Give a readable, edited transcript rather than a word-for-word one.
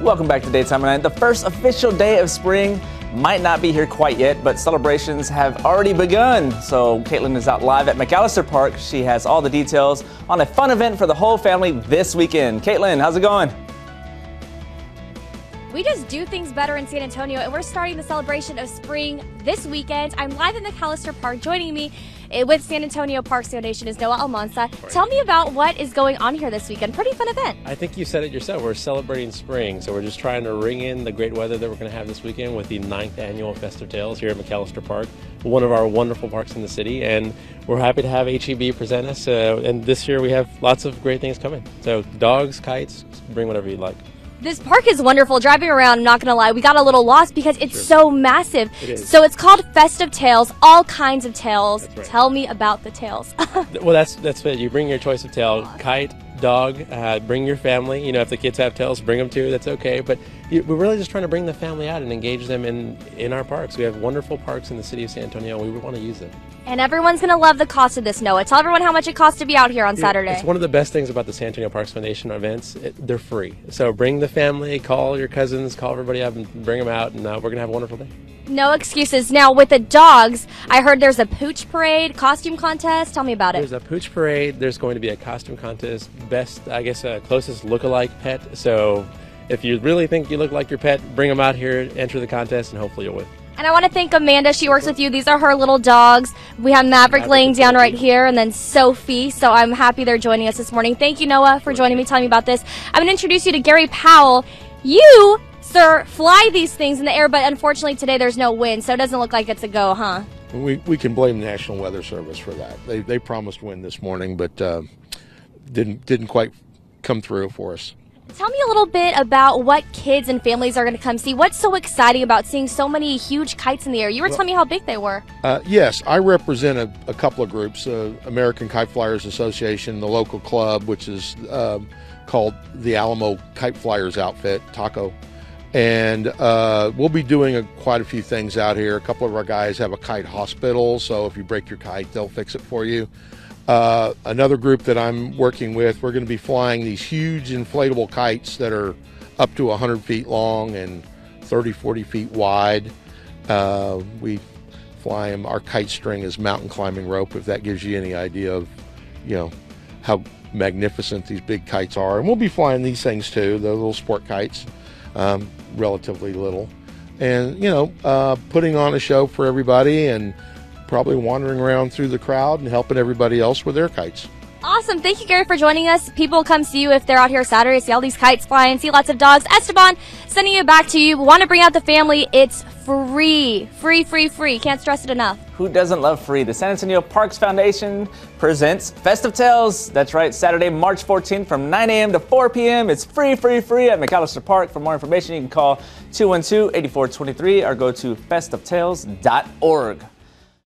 Welcome back to Daytime at 9. The first official day of spring might not be here quite yet, but celebrations have already begun. So Caitlin is out live at McAllister Park. She has all the details on a fun event for the whole family this weekend. Caitlin, how's it going? We just do things better in San Antonio, and we're starting the celebration of spring this weekend. I'm live at McAllister Park. Joining me with San Antonio Parks Foundation is Noah Almanza. Tell me about what is going on here this weekend. Pretty fun event. I think you said it yourself. We're celebrating spring, so we're just trying to ring in the great weather that we're going to have this weekend with the 9th annual Festive Tales here at McAllister Park, one of our wonderful parks in the city, and we're happy to have HEB present us. And this year we have lots of great things coming. So dogs, kites, bring whatever you'd like. This park is wonderful. Driving around, I'm not going to lie, we got a little lost because it's so massive. It is. So it's called Festive Tales, all kinds of tails. That's right. Tell me about the tails. Well, that's it. You bring your choice of tail, kite, dog, bring your family. You know, if the kids have tails, bring them too. That's okay. But we're really just trying to bring the family out and engage them in our parks. We have wonderful parks in the city of San Antonio, and we want to use them. And everyone's going to love the cost of this, Noah. Tell everyone how much it costs to be out here on Saturday. It's one of the best things about the San Antonio Parks Foundation events. They're free. So bring the family, call your cousins, call everybody up and bring them out, and we're going to have a wonderful day. No excuses. Now, with the dogs, I heard there's a pooch parade, costume contest. Tell me about it. There's a pooch parade. There's going to be a costume contest. Best, I guess, closest look-alike pet. So if you really think you look like your pet, bring them out here, enter the contest, and hopefully you'll win. And I want to thank Amanda. She works with you. These are her little dogs. We have Maverick laying down right here, and then Sophie. So I'm happy they're joining us this morning. Thank you, Noah, for joining me, telling me about this. I'm going to introduce you to Gary Powell. You, sir, fly these things in the air, but unfortunately today there's no wind, so it doesn't look like it's a go, huh? We can blame the National Weather Service for that. They promised wind this morning, but didn't quite come through for us. Tell me a little bit about what kids and families are going to come see. What's so exciting about seeing so many huge kites in the air? You were telling me how big they were. Yes, I represent a couple of groups, American Kite Flyers Association, the local club, which is called the Alamo Kite Flyers Outfit, TACO. And we'll be doing quite a few things out here. A couple of our guys have a kite hospital, so if you break your kite, they'll fix it for you. Another group that I'm working with, we're going to be flying these huge inflatable kites that are up to 100 feet long and 30, 40 feet wide. We fly them. Our kite string is mountain climbing rope, if that gives you any idea of, how magnificent these big kites are. And we'll be flying these things too, the little sport kites, relatively little. And, putting on a show for everybody and probably wandering around through the crowd and helping everybody else with their kites. Awesome. Thank you, Gary, for joining us. People come see you if they're out here Saturday, see all these kites flying, see lots of dogs. Esteban, sending it back to you. Want to bring out the family. It's free. Free, free, free. Can't stress it enough. Who doesn't love free? The San Antonio Parks Foundation presents Festive Tales. That's right, Saturday, March 14th from 9 a.m. to 4 p.m. It's free, free, free at McAllister Park. For more information, you can call 212-8423 or go to festivetales.org.